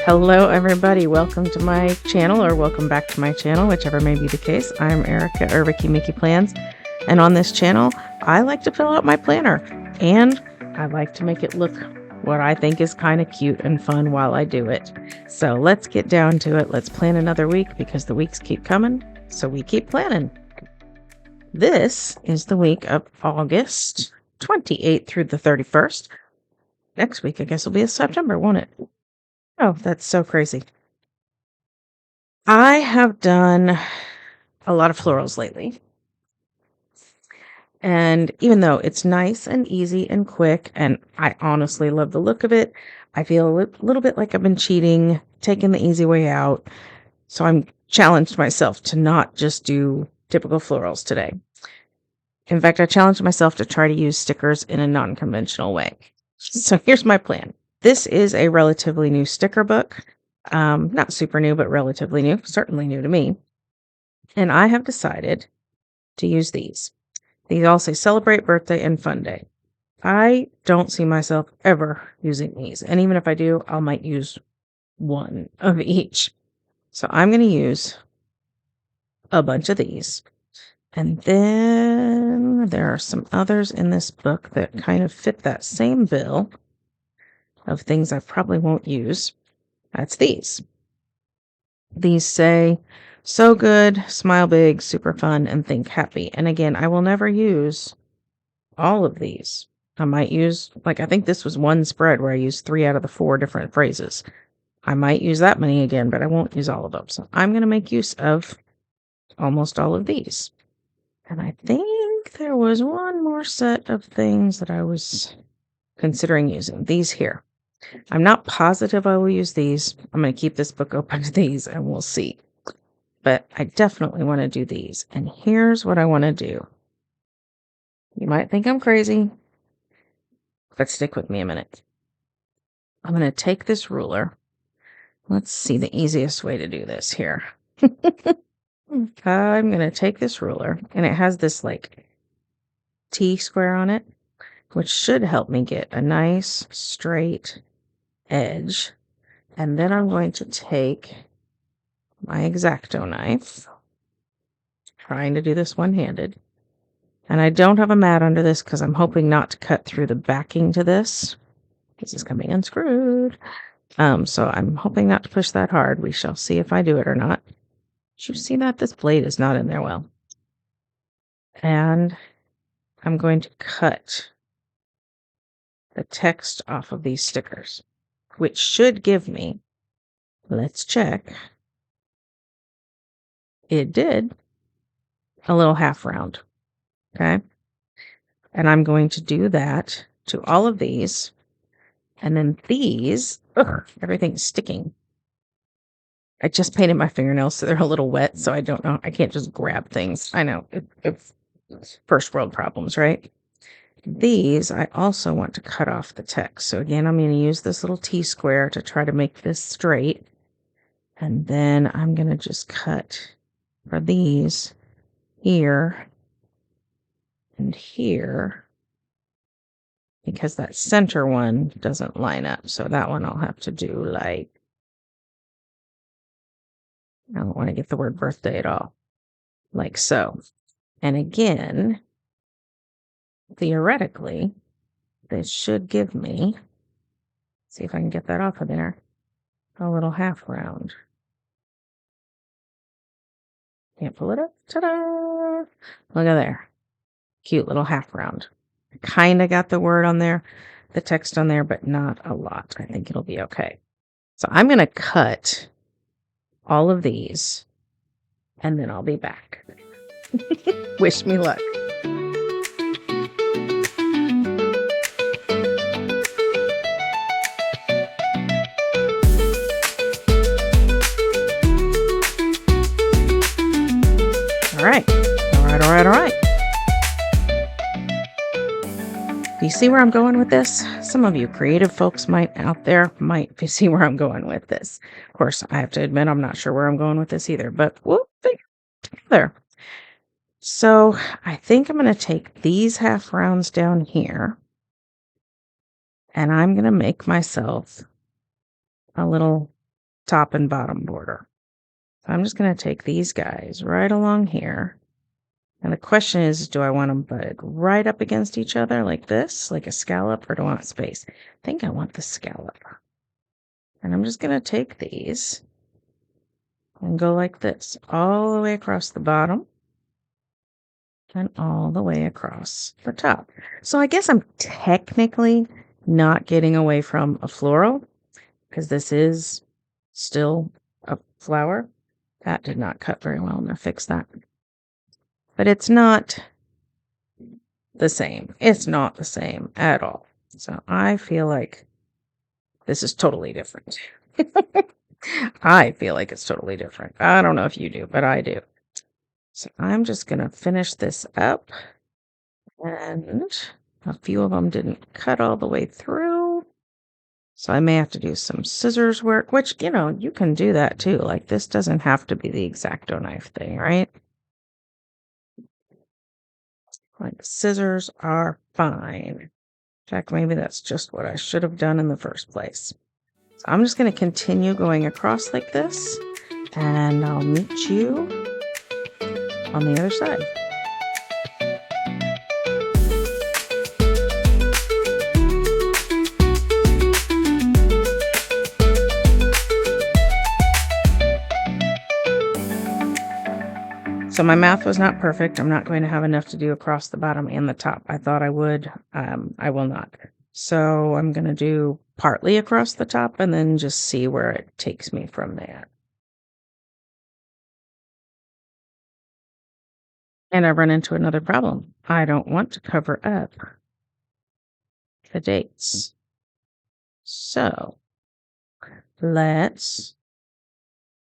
Hello, everybody. Welcome to my channel, or welcome back to my channel, whichever may be the case. I'm Erica, or Ricky Mickey Plans, and on this channel, I like to fill out my planner, and I like to make it look what I think is kind of cute and fun while I do it. So let's get down to it. Let's plan another week because the weeks keep coming, so we keep planning. This is the week of August 28th through the 31st. Next week, I guess, will be September, won't it? Oh, that's so crazy. I have done a lot of florals lately. And even though it's nice and easy and quick, and I honestly love the look of it, I feel a little bit like I've been cheating, taking the easy way out. So I'm challenged myself to not just do typical florals today. In fact, I challenged myself to try to use stickers in a non-conventional way. So here's my plan. This is a relatively new sticker book. Not super new, but relatively new, certainly new to me. And I have decided to use these. These all say celebrate birthday and fun day. I don't see myself ever using these. And even if I do, I might use one of each. So I'm going to use a bunch of these. And then there are some others in this book that kind of fit that same bill of things I probably won't use. That's these. These say, so good, smile big, super fun, and think happy. And again, I will never use all of these. I might use, I think this was one spread where I used 3 out of the 4 different phrases. I might use that many again, but I won't use all of them. So I'm going to make use of almost all of these. And I think there was one more set of things that I was considering using. These here. I'm not positive I will use these. I'm going to keep this book open to these and we'll see. But I definitely want to do these. And here's what I want to do. You might think I'm crazy, but stick with me a minute. I'm going to take this ruler. Let's see the easiest way to do this here. I'm going to take this ruler, and it has this T-square on it, which should help me get a nice straight edge. And then I'm going to take my X-Acto knife, trying to do this one-handed. And I don't have a mat under this because I'm hoping not to cut through the backing to this. This is coming unscrewed. So I'm hoping not to push that hard. We shall see if I do it or not. Did you see that? This blade is not in there well. And I'm going to cut the text off of these stickers, which should give me, let's check. It did a little half round. Okay. And I'm going to do that to all of these. And then these, everything's sticking. I just painted my fingernails, so they're a little wet, so I don't know. I can't just grab things. I know. It's first world problems, right? These, I also want to cut off the text. So again, I'm going to use this little T-square to try to make this straight. And then I'm going to just cut for these here and here, because that center one doesn't line up. So that one I'll have to do I don't want to get the word birthday at all. Like so. And again, theoretically, this should give me, see if I can get that off of there, a little half round. Can't pull it up. Ta-da! Look at there. Cute little half round. Kind of got the word on there, the text on there, but not a lot. I think it'll be okay. So I'm going to cut all of these, and then I'll be back. Wish me luck. All right. Do you see where I'm going with this? Some of you creative folks might see where I'm going with this. Of course, I have to admit I'm not sure where I'm going with this either, but we'll figure it together. So I think I'm going to take these half rounds down here, and I'm going to make myself a little top and bottom border. So I'm just going to take these guys right along here. And the question is, do I want them butted right up against each other like this, like a scallop, or do I want space? I think I want the scallop. And I'm just going to take these and go like this, all the way across the bottom and all the way across the top. So I guess I'm technically not getting away from a floral because this is still a flower. That did not cut very well. I'm going to fix that. But it's not the same. It's not the same at all. So I feel like this is totally different. I feel like it's totally different. I don't know if you do, but I do. So I'm just going to finish this up. And a few of them didn't cut all the way through. So I may have to do some scissors work, which, you can do that too. Like this doesn't have to be the X-Acto knife thing, right? Like scissors are fine. In fact, maybe that's just what I should have done in the first place. So I'm just going to continue going across like this, and I'll meet you on the other side. So my math was not perfect. I'm not going to have enough to do across the bottom and the top. I thought I would. I will not. So I'm going to do partly across the top and then just see where it takes me from there. And I run into another problem. I don't want to cover up the dates. So let's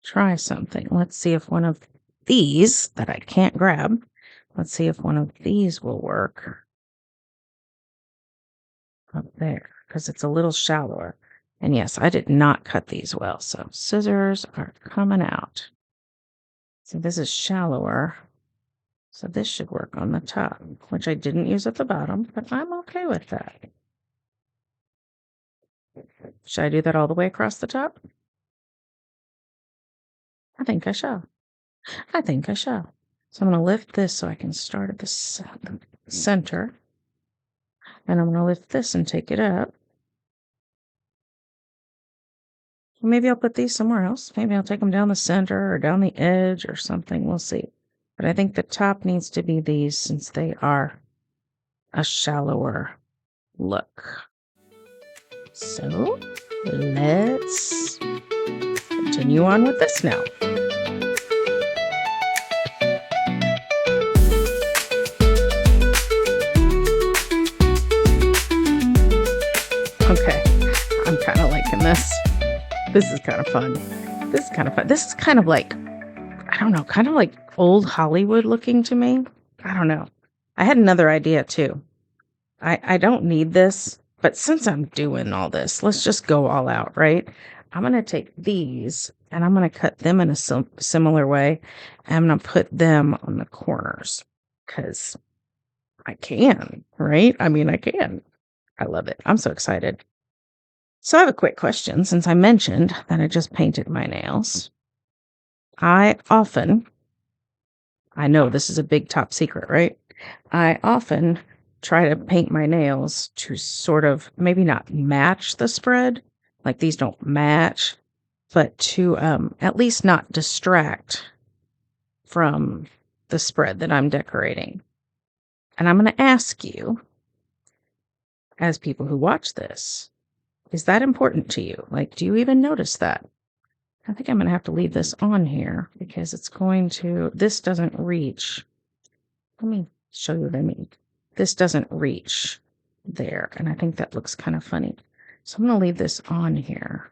try something. Let's see if one of these that I can't grab, let's see if one of these will work up there because it's a little shallower. And yes, I did not cut these well, so scissors are coming out. So this is shallower, so this should work on the top, which I didn't use at the bottom, but I'm okay with that. Should I do that all the way across the top? I think I shall. I think I shall. So I'm going to lift this so I can start at the center. And I'm going to lift this and take it up. Maybe I'll put these somewhere else. Maybe I'll take them down the center or down the edge or something. We'll see. But I think the top needs to be these since they are a shallower look. So let's continue on with this now. Okay, I'm kind of liking this. This is kind of fun. This is kind of fun. This is kind of like, I don't know, kind of like old Hollywood looking to me. I don't know. I had another idea too. I don't need this, but since I'm doing all this, let's just go all out, right? I'm going to take these and I'm going to cut them in a similar way. I'm going to put them on the corners because I can, right? I mean, I can. I love it. I'm so excited. So I have a quick question since I mentioned that I just painted my nails. I know this is a big top secret, right? I often try to paint my nails to sort of maybe not match the spread, like these don't match, but to at least not distract from the spread that I'm decorating. And I'm going to ask you, as people who watch this, is that important to you? Like, do you even notice that? I think I'm going to have to leave this on here because this doesn't reach. Let me show you what I mean. This doesn't reach there. And I think that looks kind of funny. So I'm going to leave this on here.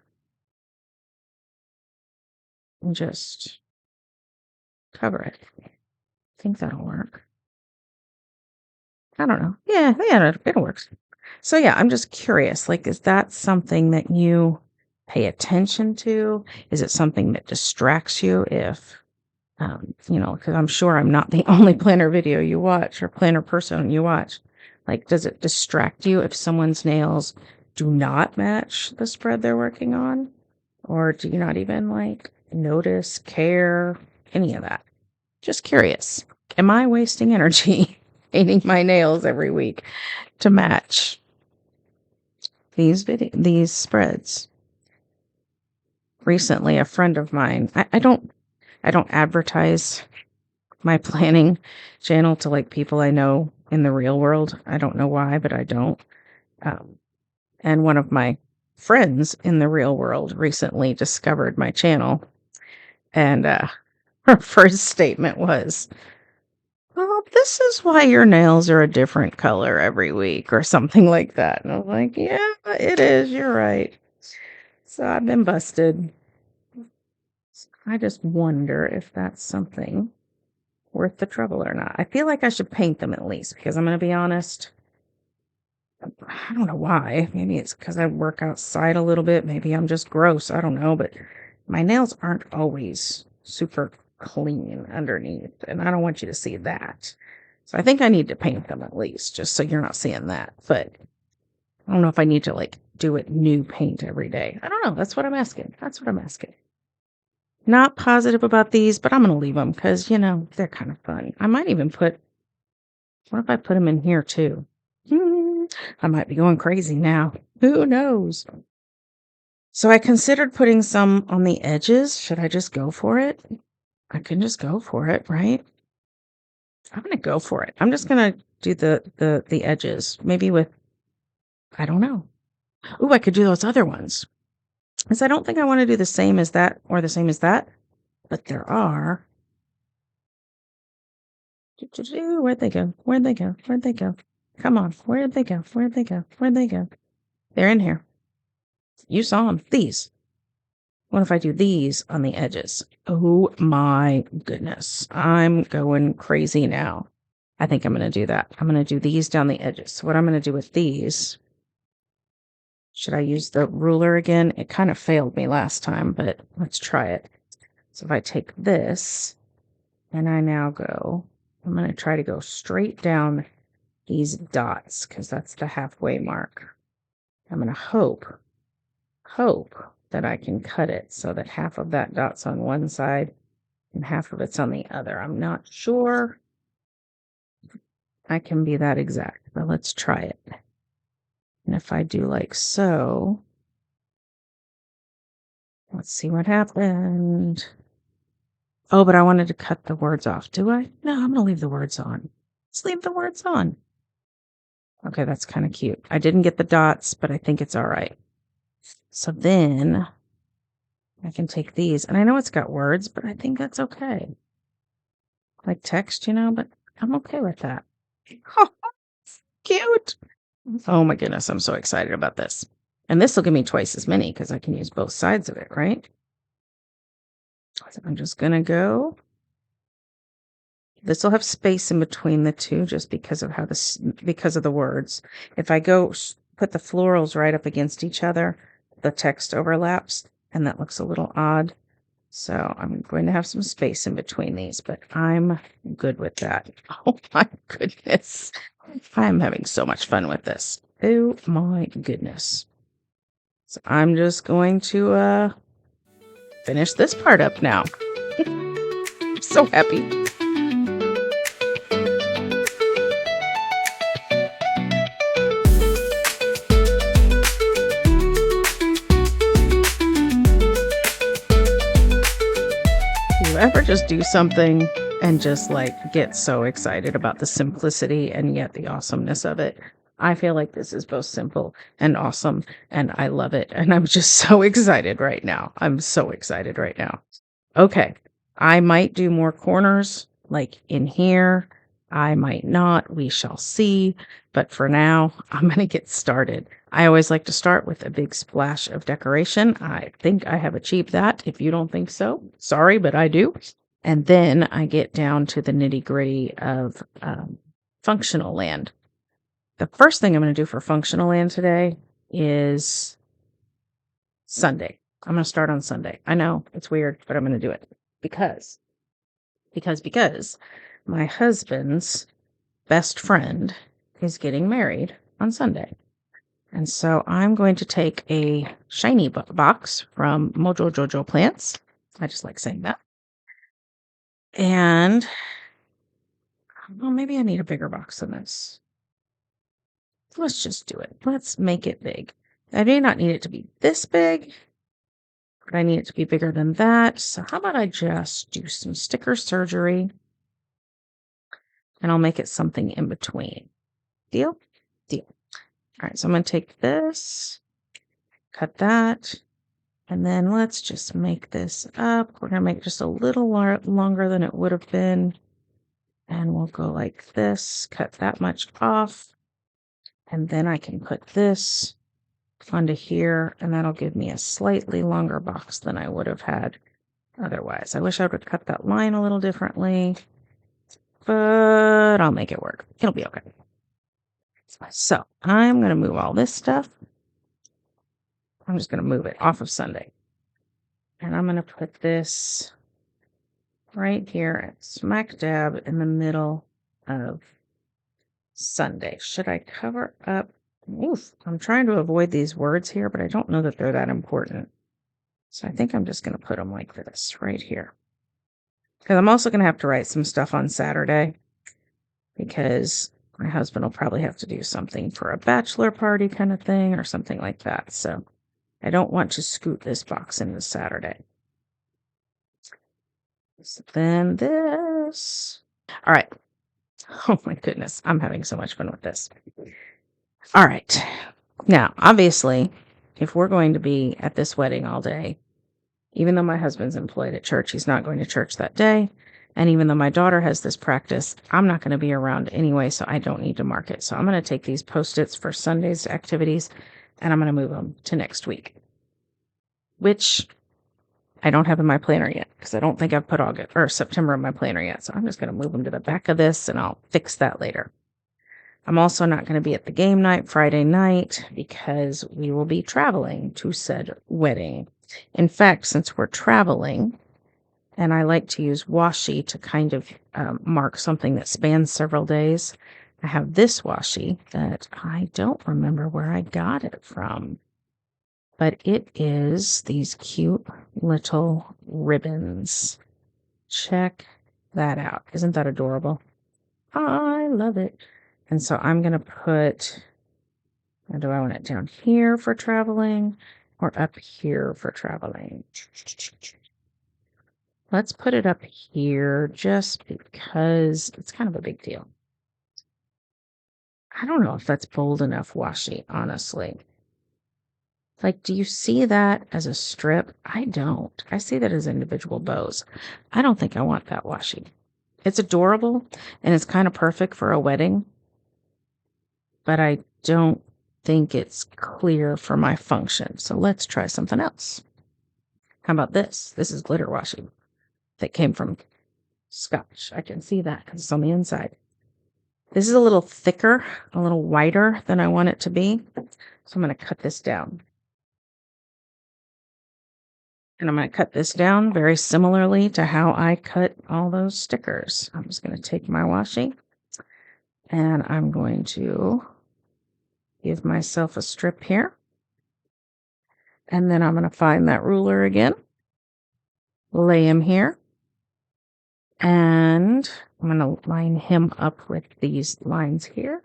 And just cover it. I think that'll work. I don't know. Yeah, it works. So yeah, I'm just curious, like, is that something that you pay attention to? Is it something that distracts you if, because I'm sure I'm not the only planner video you watch or planner person you watch. Like, does it distract you if someone's nails do not match the spread they're working on? Or do you not even like notice, care, any of that? Just curious. Am I wasting energy painting my nails every week to match these spreads? Recently, a friend of mine, I don't advertise my planning channel to like people I know in the real world. I don't know why, but I don't. Um, and one of my friends in the real world recently discovered my channel, and her first statement was, "Well, this is why your nails are a different color every week," or something like that. And I was like, "Yeah, it is. You're right." So I've been busted. I just wonder if that's something worth the trouble or not. I feel like I should paint them at least because I'm going to be honest. I don't know why. Maybe it's because I work outside a little bit. Maybe I'm just gross. I don't know. But my nails aren't always super clean underneath. And I don't want you to see that. So I think I need to paint them at least, just so you're not seeing that. But I don't know if I need to like do it new paint every day. I don't know. That's what I'm asking. That's what I'm asking. Not positive about these, but I'm going to leave them because, they're kind of fun. I might even what if I put them in here too? I might be going crazy now. Who knows? So I considered putting some on the edges. Should I just go for it? I can just go for it, right? I'm going to go for it. I'm just going to do the edges, maybe with, I don't know. Ooh, I could do those other ones. Because I don't think I want to do the same as that or the same as that. But there are. Where'd they go? Where'd they go? Where'd they go? Come on. Where'd they go? Where'd they go? Where'd they go? They're in here. You saw them. These. What if I do these on the edges? Oh my goodness. I'm going crazy now. I think I'm going to do that. I'm going to do these down the edges. So what I'm going to do with these, should I use the ruler again? It kind of failed me last time, but let's try it. So if I take this and I now I'm going to try to go straight down these dots because that's the halfway mark. I'm going to hope that I can cut it so that half of that dot's on one side and half of it's on the other. I'm not sure I can be that exact, but let's try it. And if I do like so, let's see what happened. Oh, but I wanted to cut the words off. Do I? No, I'm going to leave the words on. Let's leave the words on. Okay, that's kind of cute. I didn't get the dots, but I think it's all right. So then I can take these, and I know it's got words, but I think that's okay. Like text, but I'm okay with that. Oh, cute. Oh my goodness, I'm so excited about this. And this will give me twice as many because I can use both sides of it, right? So I'm just going to go. This will have space in between the two just because of because of the words. If I go put the florals right up against each other, the text overlaps and that looks a little odd. So I'm going to have some space in between these, but I'm good with that. Oh my goodness. I'm having so much fun with this. Oh my goodness. So I'm just going to finish this part up now. I'm so happy. You ever just do something and just like get so excited about the simplicity and yet the awesomeness of it? I feel like this is both simple and awesome, and I love it. And I'm just so excited right now. I'm so excited right now. Okay, I might do more corners like in here. I might not. We shall see. But for now, I'm going to get started. I always like to start with a big splash of decoration. I think I have achieved that. If you don't think so, sorry, but I do. And then I get down to the nitty gritty of functional land. The first thing I'm going to do for functional land today is Sunday. I'm going to start on Sunday. I know it's weird, but I'm going to do it because my husband's best friend is getting married on Sunday. And so I'm going to take a shiny box from Mojo Jojo Plants. I just like saying that. And well, maybe I need a bigger box than this. Let's just do it. Let's make it big. I may not need it to be this big, but I need it to be bigger than that. So how about I just do some sticker surgery and I'll make it something in between. Deal? Deal. All right, so I'm going to take this, cut that, and then let's just make this up. We're going to make it just a little longer than it would have been. And we'll go like this, cut that much off. And then I can put this onto here, and that'll give me a slightly longer box than I would have had otherwise. I wish I would have cut that line a little differently, but I'll make it work. It'll be okay. So I'm going to move all this stuff. I'm just going to move it off of Sunday. And I'm going to put this right here, smack dab in the middle of Sunday. Should I cover up? Oof, I'm trying to avoid these words here, but I don't know that they're that important. So I think I'm just going to put them like this right here. Because I'm also going to have to write some stuff on Saturday because my husband will probably have to do something for a bachelor party kind of thing or something like that. So I don't want to scoot this box into Saturday. So then this. All right. Oh my goodness. I'm having so much fun with this. All right. Now, obviously, if we're going to be at this wedding all day, even though my husband's employed at church, he's not going to church that day. And even though my daughter has this practice, I'm not going to be around anyway, so I don't need to mark it. So I'm going to take these Post-its for Sunday's activities, and I'm going to move them to next week, which I don't have in my planner yet because I don't think I've put August or September in my planner yet. So I'm just going to move them to the back of this, and I'll fix that later. I'm also not going to be at the game night Friday night because we will be traveling to said wedding. In fact, since we're traveling, and I like to use washi to kind of mark something that spans several days, I have this washi that I don't remember where I got it from, but it is these cute little ribbons. Check that out. Isn't that adorable? I love it. And so I'm going to put, do I want it down here for traveling or up here for traveling? Let's put it up here just because it's kind of a big deal. I don't know if that's bold enough washi, honestly. Like, do you see that as a strip? I don't. I see that as individual bows. I don't think I want that washi. It's adorable and it's kind of perfect for a wedding, but I don't think it's clear for my function. So let's try something else. How about this? This is glitter washi that came from Scotch. I can see that because it's on the inside. This is a little thicker, a little wider than I want it to be. So I'm going to cut this down. And I'm going to cut this down very similarly to how I cut all those stickers. I'm just going to take my washi and I'm going to give myself a strip here. And then I'm going to find that ruler again, lay him here, and I'm going to line him up with these lines here.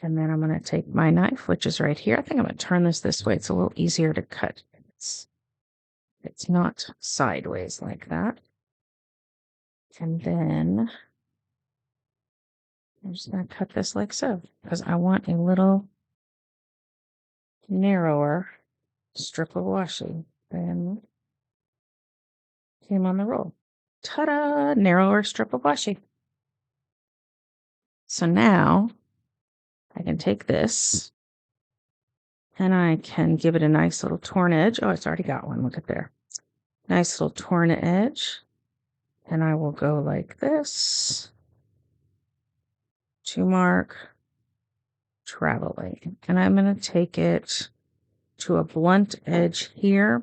And then I'm going to take my knife, which is right here. I think I'm going to turn this way. It's a little easier to cut. It's not sideways like that. And then I'm just going to cut this like so, because I want a little narrower strip of washi than came on the roll. Ta-da! Narrower strip of washi. So now I can take this and I can give it a nice little torn edge. Oh, it's already got one. Look at there. Nice little torn edge. And I will go like this to mark traveling. And I'm going to take it to a blunt edge here.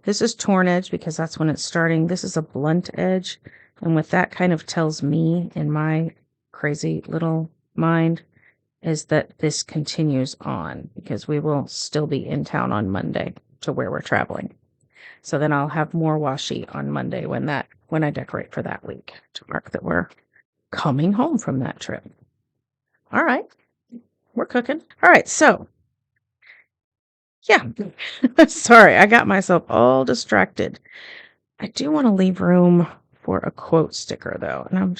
This is torn edge because that's when it's starting. This is a blunt edge. And what that kind of tells me in my crazy little mind is that this continues on because we will still be in town on Monday to where we're traveling. So then I'll have more washi on Monday when I decorate for that week to mark that we're coming home from that trip. All right. We're cooking. All right. So, yeah. Sorry, I got myself all distracted. I do want to leave room for a quote sticker though. And I'm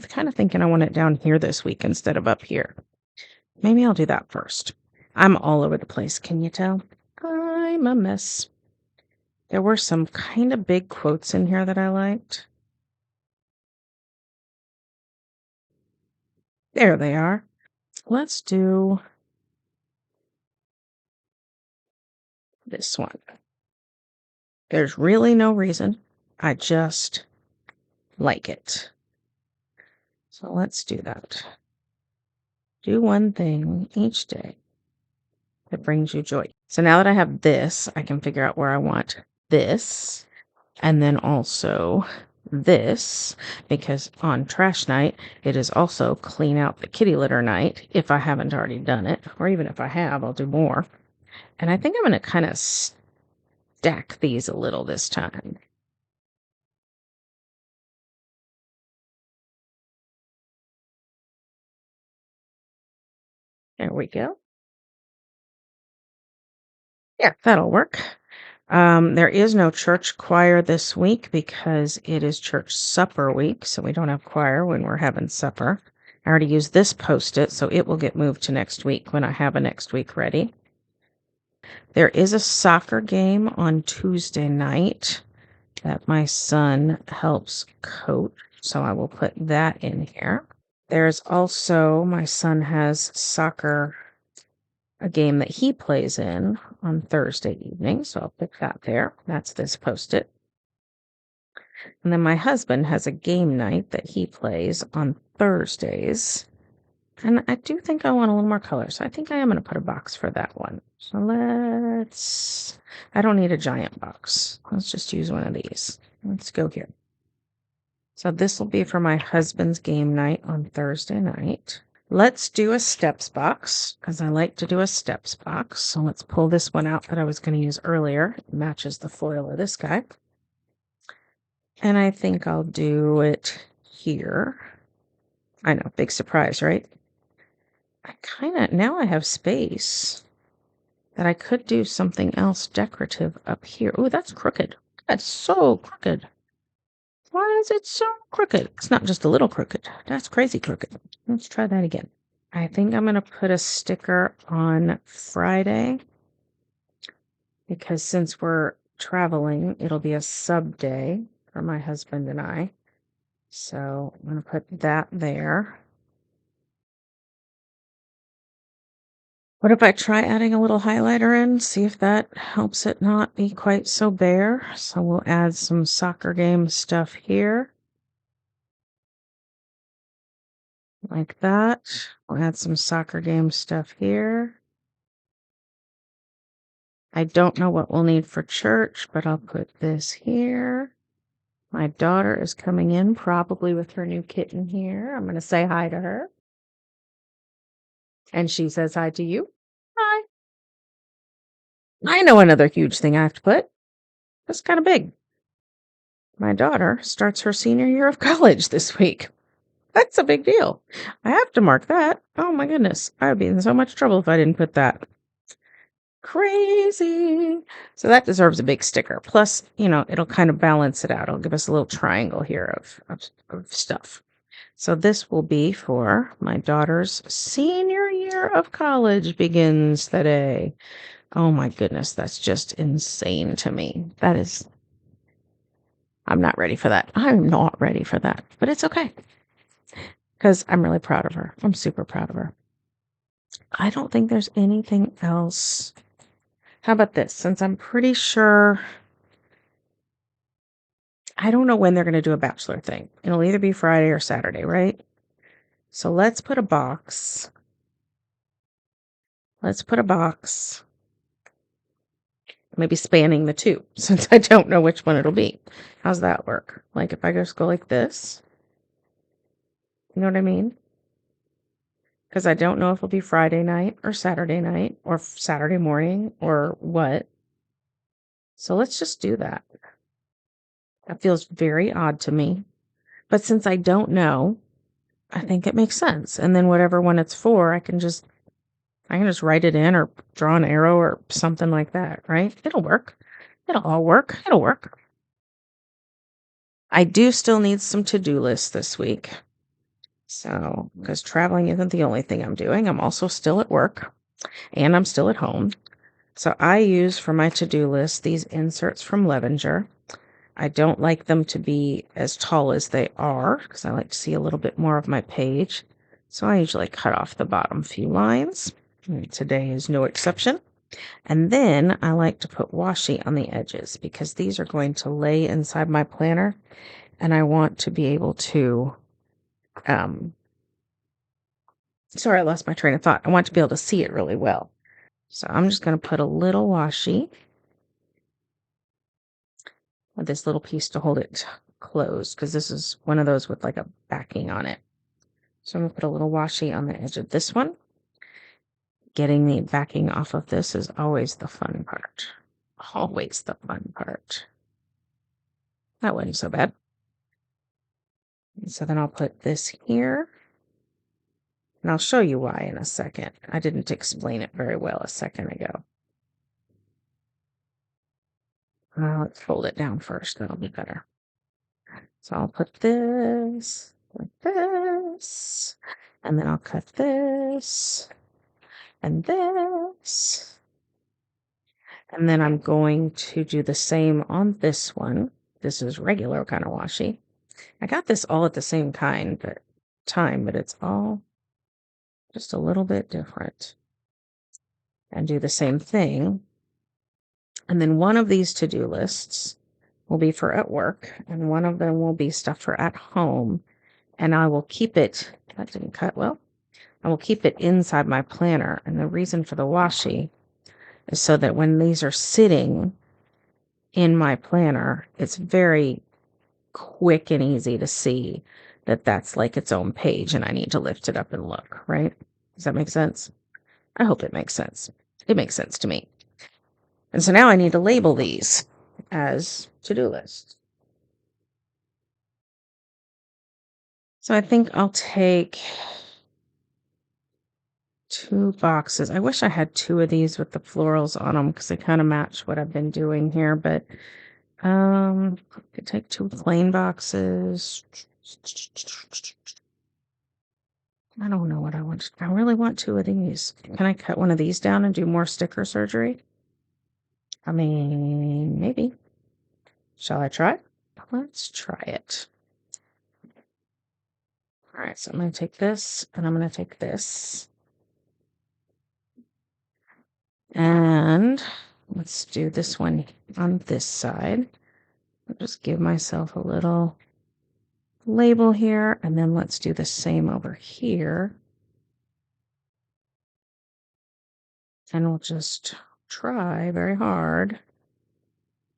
kind of thinking I want it down here this week instead of up here. Maybe I'll do that first. I'm all over the place. Can you tell? I'm a mess. There were some kind of big quotes in here that I liked. There they are. Let's do this one. There's really no reason. I just like it. So let's do that. Do one thing each day that brings you joy. So now that I have this, I can figure out where I want this. And then also this, because on trash night, it is also clean out the kitty litter night if I haven't already done it. Or even if I have, I'll do more. And I think I'm going to kind of stack these a little this time. There we go. Yeah, that'll work. There is no church choir this week because it is church supper week, so we don't have choir when we're having supper. I already used this Post-it, so it will get moved to next week when I have a next week ready. There is a soccer game on Tuesday night that my son helps coach, so I will put that in here. There's also, my son has a game that he plays in on Thursday evening, so I'll put that there. That's this Post-it. And then my husband has a game night that he plays on Thursdays. And I do think I want a little more color, so I think I am going to put a box for that one. So I don't need a giant box. Let's just use one of these. Let's go here. So this will be for my husband's game night on Thursday night. Let's do a steps box, because I like to do a steps box. So let's pull this one out that I was going to use earlier. It matches the foil of this guy. And I think I'll do it here. I know, big surprise, right? Now I have space that I could do something else decorative up here. Oh, that's crooked. That's so crooked. Why is it so crooked? It's not just a little crooked. That's crazy crooked. Let's try that again. I think I'm going to put a sticker on Friday because since we're traveling, it'll be a sub day for my husband and I. So I'm going to put that there. What if I try adding a little highlighter in? See if that helps it not be quite so bare. So we'll add some soccer game stuff here. Like that. We'll add some soccer game stuff here. I don't know what we'll need for church, but I'll put this here. My daughter is coming in, probably with her new kitten here. I'm going to say hi to her. And she says hi to you. Hi. I know another huge thing I have to put. It's kind of big. My daughter starts her senior year of college this week. That's a big deal. I have to mark that. Oh my goodness. I would be in so much trouble if I didn't put that. Crazy. So that deserves a big sticker. Plus, it'll kind of balance it out. It'll give us a little triangle here of stuff. So this will be for my daughter's senior year of college begins today. Oh my goodness, that's just insane to me. I'm not ready for that. I'm not ready for that, but it's okay because I'm really proud of her. I'm super proud of her. I don't think there's anything else. How about this? Since I'm pretty sure, I don't know when they're going to do a bachelor thing. It'll either be Friday or Saturday, right? So let's put a box. Maybe spanning the two, since I don't know which one it'll be. How's that work? Like if I just go like this, you know what I mean? because I don't know if it'll be Friday night or Saturday night or Saturday morning or what. So let's just do that. That feels very odd to me. But since I don't know, I think it makes sense. And then whatever one it's for, I can just write it in or draw an arrow or something like that, right? It'll work. It'll all work. It'll work. I do still need some to-do lists this week. So, because traveling isn't the only thing I'm doing, I'm also still at work and I'm still at home. So I use for my to-do list these inserts from Levenger. I don't like them to be as tall as they are because I like to see a little bit more of my page. So I usually cut off the bottom few lines. And today is no exception. And then I like to put washi on the edges because these are going to lay inside my planner and I want to be able to, sorry, I lost my train of thought. I want to be able to see it really well. So I'm just going to put a little washi with this little piece to hold it closed because this is one of those with like a backing on it. So I'm going to put a little washi on the edge of this one. Getting the backing off of this is always the fun part. Always the fun part. That wasn't so bad. And so then I'll put this here. And I'll show you why in a second. I didn't explain it very well a second ago. Let's fold it down first. That'll be better. So I'll put this like this. And then I'll cut this. And this. And then I'm going to do the same on this one. This is regular kind of washi. I got this all at the same time, but it's all just a little bit different. And do the same thing. And then one of these to-do lists will be for at work, and one of them will be stuff for at home. And I will keep it, that didn't cut well. I will keep it inside my planner. And the reason for the washi is so that when these are sitting in my planner, it's very quick and easy to see that that's like its own page and I need to lift it up and look, right? Does that make sense? I hope it makes sense. It makes sense to me. And so now I need to label these as to-do lists. So I think I'll take 2 boxes. I wish I had 2 of these with the florals on them because they kind of match what I've been doing here, but I could take 2 plain boxes. I don't know what I want. I really want 2 of these. Can I cut one of these down and do more sticker surgery? I mean, maybe. Shall I try? Let's try it. All right, so I'm going to take this and I'm going to take this. And let's do this one on this side. I'll just give myself a little label here, and then let's do the same over here. And we'll just try very hard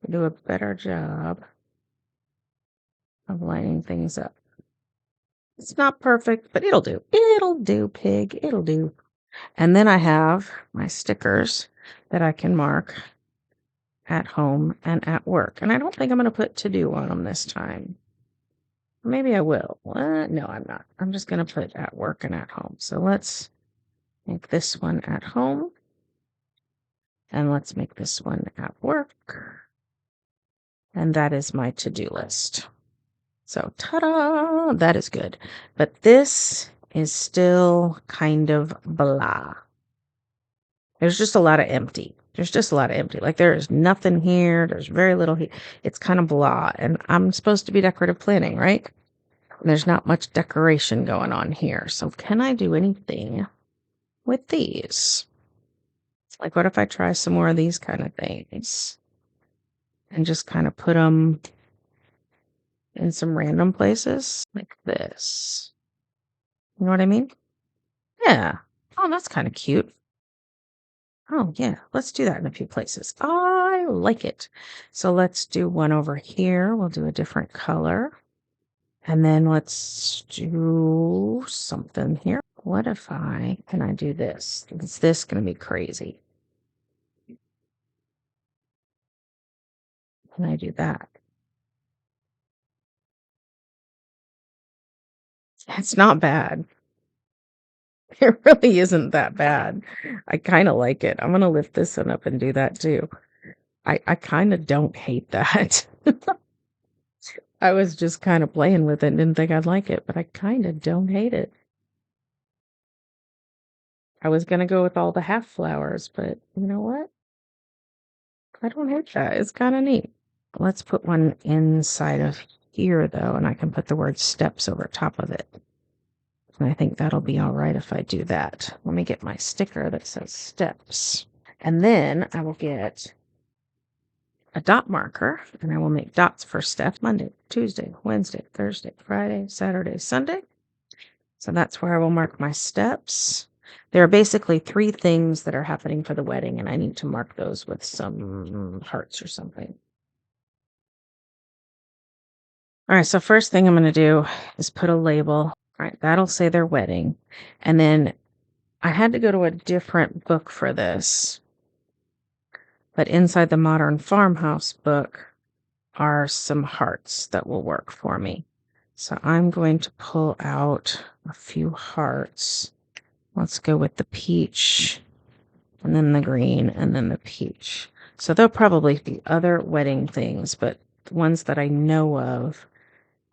to do a better job of lining things up. It's not perfect, but it'll do. It'll do, pig. It'll do. And then I have my stickers that I can mark at home and at work. And I don't think I'm going to put to do on them this time. Maybe I will. No, I'm not. I'm just going to put at work and at home. So let's make this one at home. And let's make this one at work. And that is my to-do list. So, ta-da! That is good. But this is still kind of blah. There's just a lot of empty. There's just a lot of empty. Like there is nothing here. There's very little here. It's kind of blah. And I'm supposed to be decorative planning, right? And there's not much decoration going on here. So can I do anything with these? Like what if I try some more of these kind of things? And just kind of put them in some random places like this. You know what I mean? Yeah. Oh, that's kind of cute. Oh, yeah. Let's do that in a few places. I like it. So let's do one over here. We'll do a different color. And then let's do something here. what if can I do this? Is this going to be crazy? Can I do that? It's not bad. It really isn't that bad. I kind of like it. I'm going to lift this one up and do that too. I kind of don't hate that. I was just kind of playing with it and didn't think I'd like it, but I kind of don't hate it. I was going to go with all the half flowers, but you know what? I don't hate that. It's kind of neat. Let's put one inside of here, though, and I can put the word steps over top of it. And I think that'll be all right if I do that. Let me get my sticker that says steps. And then I will get a dot marker, and I will make dots for steps Monday, Tuesday, Wednesday, Thursday, Friday, Saturday, Sunday. So that's where I will mark my steps. There are basically 3 things that are happening for the wedding, and I need to mark those with some hearts or something. All right, so first thing I'm going to do is put a label. All right, that'll say their wedding. And then I had to go to a different book for this. But inside the Modern Farmhouse book are some hearts that will work for me. So I'm going to pull out a few hearts. Let's go with the peach, and then the green, and then the peach. So there'll probably be other wedding things, but the ones that I know of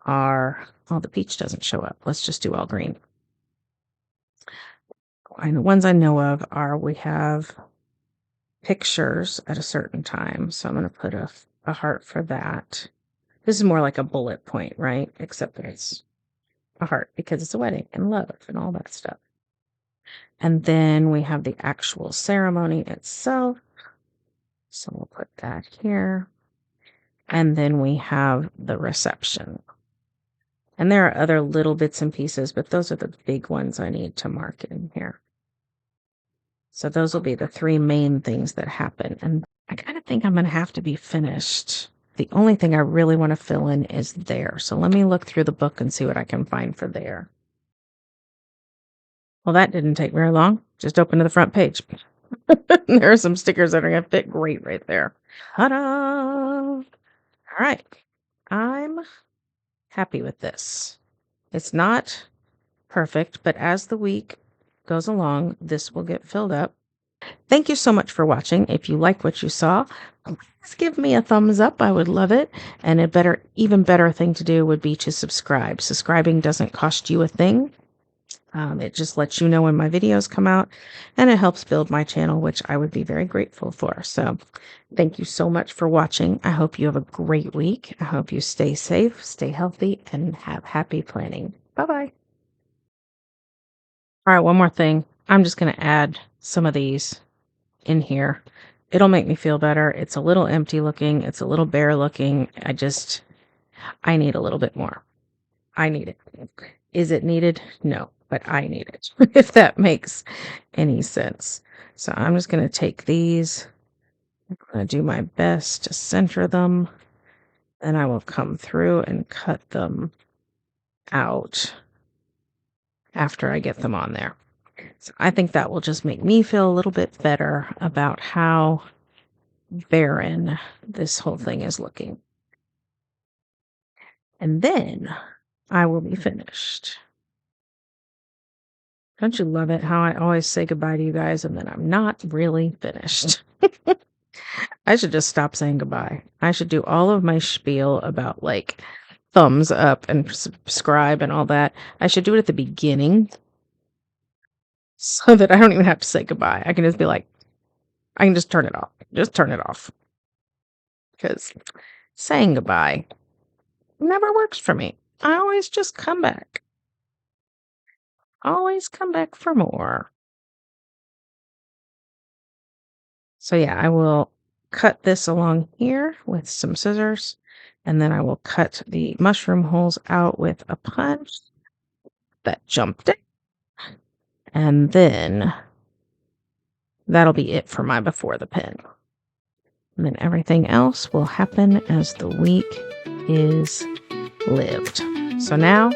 are, oh, the peach doesn't show up. Let's just do all green. And the ones I know of are, we have pictures at a certain time. So I'm going to put a heart for that. This is more like a bullet point, right? Except that it's a heart because it's a wedding and love and all that stuff. And then we have the actual ceremony itself. So we'll put that here. And then we have the reception. And there are other little bits and pieces, but those are the big ones I need to mark in here. So those will be the 3 main things that happen. And I kind of think I'm going to have to be finished. The only thing I really want to fill in is there. So let me look through the book and see what I can find for there. Well, that didn't take very long. Just open to the front page. There are some stickers that are going to fit great right there. Ta-da! All right. I'm happy with this. It's not perfect, but as the week goes along, this will get filled up. Thank you so much for watching. If you like what you saw, please give me a thumbs up. I would love it. And even better thing to do would be to subscribe. Subscribing doesn't cost you a thing. It just lets you know when my videos come out, and it helps build my channel, which I would be very grateful for. So thank you so much for watching. I hope you have a great week. I hope you stay safe, stay healthy, and have happy planning. Bye-bye. All right, one more thing. I'm just going to add some of these in here. It'll make me feel better. It's a little empty looking. It's a little bare looking. I need a little bit more. I need it. Is it needed? No, but I need it, if that makes any sense. So I'm just going to take these. I'm going to do my best to center them. Then I will come through and cut them out after I get them on there. So I think that will just make me feel a little bit better about how barren this whole thing is looking. And then I will be finished. Don't you love it how I always say goodbye to you guys and then I'm not really finished? I should just stop saying goodbye. I should do all of my spiel about like thumbs up and subscribe and all that. I should do it at the beginning so that I don't even have to say goodbye. I can just be like, I can just turn it off. Just turn it off. Because saying goodbye never works for me. I always just come back. Always come back for more. So yeah, I will cut this along here with some scissors, and then I will cut the mushroom holes out with a punch. That jumped it. And then that'll be it for my before the pin. And then everything else will happen as the week is lived. So now,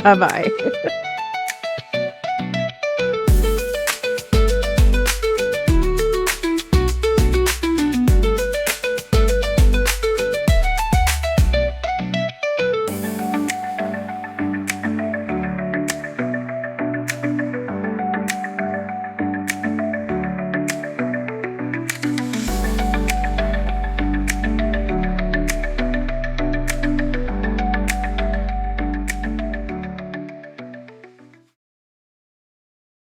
bye-bye.